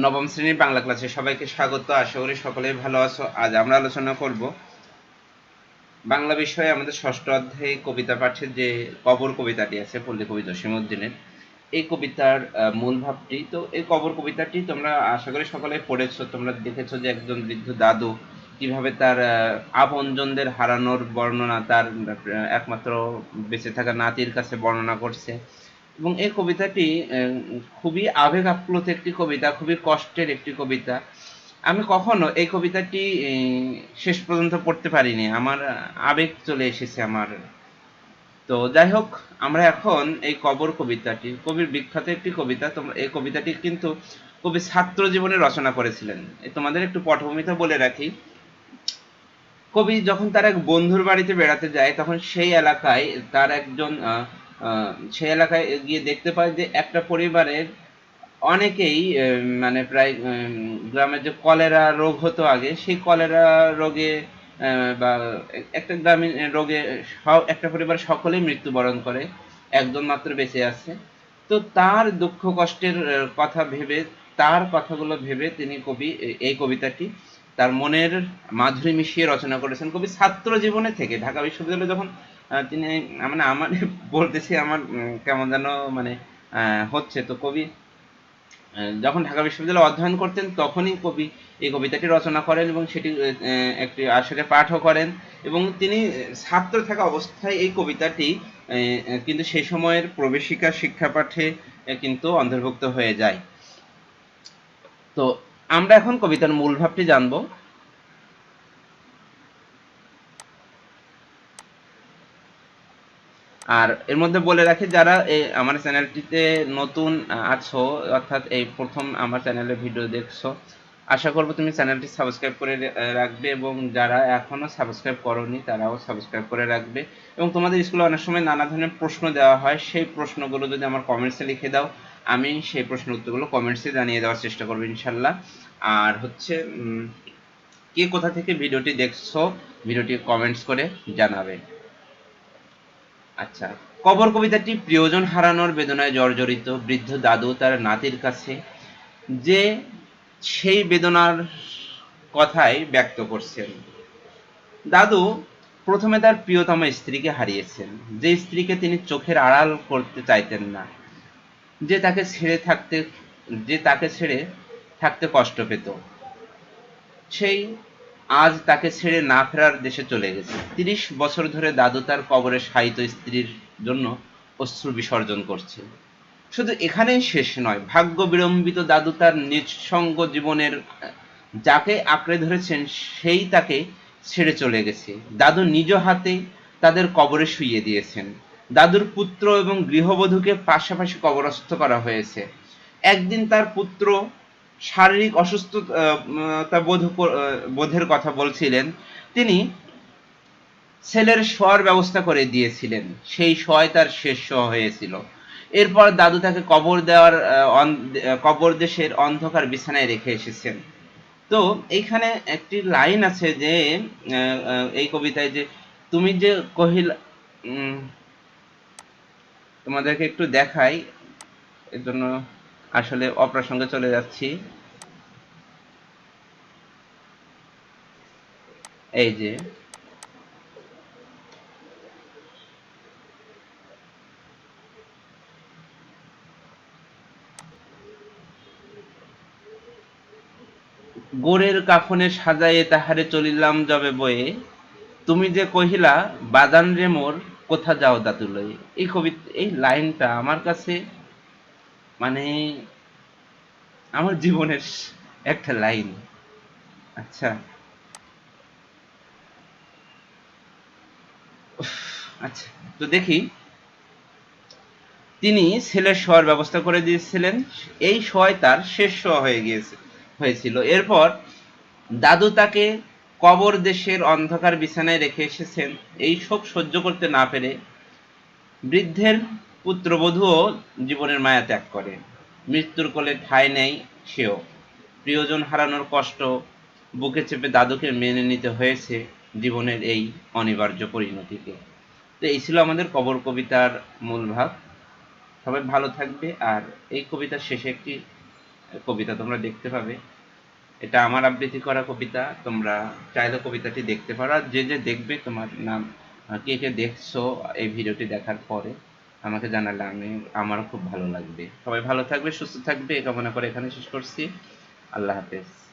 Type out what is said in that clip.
নবম শ্রেণীর বাংলা ক্লাসে সবাইকে স্বাগত। আশা করি সকলেই ভালো আছো। আজ আমরা আলোচনা করব বাংলা বিষয়ে আমাদের ষষ্ঠ অধ্যায়ে কবিতা পাঠের যে কবর কবিতাটি আছে পল্লী কবি জসীমউদ্দিনের, এই কবিতার মূল ভাবটি। তো এই কবর কবিতাটি তোমরা আশা করি সকলে পড়েছো। তোমরা দেখেছো যে একজন বৃদ্ধ দাদু কিভাবে তার আপনজনদের হারানোর বর্ণনা তার একমাত্র বেঁচে থাকা নাতির কাছে বর্ণনা করছে। এবং এই কবিতাটি খুবই আবেগ আপ্লুত একটি কবিতা, খুবই কষ্টের একটি কবিতা। আমি কখনো এই কবিতাটি শেষ পর্যন্ত পড়তে পারিনি, আমার আবেগ চলে এসেছে আমার। তো যাই হোক, আমরা এখন এই কবর কবিতাটি, কবির বিখ্যাত একটি কবিতা। তোমরা এই কবিতাটি কিন্তু কবি ছাত্র জীবনে রচনা করেছিলেন। তোমাদের একটু পটভূমিটা বলে রাখি। কবি যখন তার এক বন্ধুর বাড়িতে বেড়াতে যায়, তখন সেই এলাকায় তার একজন সেই এলাকায় গিয়ে দেখতে পায় যে একটা পরিবারের অনেকেই মানে প্রায় গ্রামের যে কলেরা রোগ হতো আগে, সেই কলেরা রোগে বা একটা গ্রামীণ রোগে একটা পরিবার সকলেই মৃত্যুবরণ করে, একজন মাত্র বেঁচে আছে। তো তার দুঃখ কষ্টের কথা ভেবে, তার কথাগুলো ভেবে তিনি কবি এই কবিতাটি তার মনের মাধুরী মিশিয়ে রচনা করেছেন। কবি ছাত্র জীবনে থেকে ঢাকা বিশ্ববিদ্যালয়ে যখন তিনি, মানে আমার বলতেছি আমার কেমন যেন মানে হচ্ছে। তো কবি যখন ঢাকা বিশ্ববিদ্যালয়ে অধ্যয়ন করতেন, তখনই কবি এই কবিতাটি রচনা করেন এবং সেটি একটি আসরে পাঠও করেন। এবং তিনি ছাত্র থাকা অবস্থায় এই কবিতাটি কিন্তু সেই সময়ের প্রবেশিকা শিক্ষা পাঠে কিন্তু অন্তর্ভুক্ত হয়ে যায়। তো আমরা এখন কবিতার মূল ভাবটি জানবো। আর এর মধ্যে বলে রাখি, যারা আমার চ্যানেলটিতে নতুন আছো, অর্থাৎ এই প্রথম আমার চ্যানেলে ভিডিও দেখছো, আশা করবো তুমি চ্যানেলটি সাবস্ক্রাইব করে রাখবে, এবং যারা এখনো সাবস্ক্রাইব করোনি তারাও সাবস্ক্রাইব করে রাখবে। এবং তোমাদের স্কুলে অনেক সময় নানা ধরনের প্রশ্ন দেওয়া হয়, সেই প্রশ্নগুলো যদি আমার কমেন্টসে লিখে দাও, আমি সেই প্রশ্নের উত্তরগুলো কমেন্টসে জানিয়ে দেওয়ার চেষ্টা করবো ইনশাল্লাহ। আর হচ্ছে কে কোথা থেকে ভিডিওটি দেখছো, ভিডিওটি কমেন্টস করে জানাবে। আচ্ছা, কবর কবিতাটি প্রিয়জন হারানোর বেদনায় জর্জরিত বৃদ্ধ দাদু তার নাতির কাছে যে সেই বেদনার কথাই ব্যক্ত করছেন। দাদু প্রথমে তার প্রিয়তম স্ত্রীকে হারিয়েছেন, যে স্ত্রীকে তিনি চোখের আড়াল করতে চাইতেন না, যে তাকে ছেড়ে থাকতে যে তাকে ছেড়ে থাকতে কষ্ট পেত, সেই আজ তাকে ছেড়ে না ফেরার দেশে চলে গেছে। ৩০ বছর ধরে দাদু তার কবরে শায়িত স্ত্রীর জন্য অশ্রু বিসর্জন করছে। শুধু এখানেই শেষ নয়, ভাগ্য বিড়ম্বিত দাদু তার নিঃসঙ্গ জীবনের যাকে আঁকড়ে ধরেছেন সেই তাকে ছেড়ে চলে গেছে। দাদু নিজ হাতে তাদের কবরে শুইয়ে দিয়েছেন। দাদুর পুত্র এবং গৃহবধূকে পাশাপাশি কবরস্থ করা হয়েছে। একদিন তার পুত্র শারীরিক অসুস্থতা বোধের কথা বলছিলেন। তিনি ছেলের শোয়ার ব্যবস্থা করে দিয়েছিলেন। সেই শোয়াই তার শেষ শোয়া হয়েছিল। এরপর দাদু তাকে কবর দেশের অন্ধকার বিছানায় রেখে এসেছেন। তো এইখানে একটি লাইন আছে যে এই কবিতায় যে তুমি যে কহিলা, তোমাদেরকে একটু দেখাই, এর জন্য আসলে অপ্রাসঙ্গে চলে যাচ্ছি। এই যে গোরের কাফনে সাজাইয়ে তাহারে চলিলাম যবে বয়ে, তুমি যে কহিলা বাজান রে মোর কোথা যাও দাদু লয়ে। এই লাইনটা আমার কাছে মানে আমার জীবনের একটা লাইন। আচ্ছা, আচ্ছা, তো দেখি, তিনি ছেলের শোয়ার ব্যবস্থা করে দিয়েছিলেন। এই শোয়াই তার শেষ শোয়া হয়েছিল। এরপর দাদু তাকে কবর দেশের অন্ধকার বিছানায় রেখে এসেছেন। এই শোক সহ্য করতে না পেরে বৃদ্ধের পুত্রবধূও জীবনের মায়া ত্যাগ করে। মৃত্যুর কোলে ঠাঁই নেয় সেও। প্রিয়জন হারানোর কষ্ট বুকে চেপে দাদুকে মেনে নিতে হয়েছে জীবনের এই অনিবার্য পরিণতিকে। তো এই ছিল আমাদের কবর কবিতার মূল ভাব। সবাই ভালো থাকবে। আর এই কবিতার শেষে একটি কবিতা তোমরা দেখতে পাবে। এটা আমার আবৃত্তি করা কবিতা, তোমরা চাইলে কবিতাটি দেখতে পারো। আর যে যে দেখবে তোমার নাম, কে কে দেখছো এই ভিডিওটি দেখার পরে আমাকে জানালে আমারও খুব ভালো লাগবে। সবাই ভালো থাকবে, সুস্থ থাকবে, এ কামনা করে এখানে শেষ করছি। আল্লাহ হাফেজ।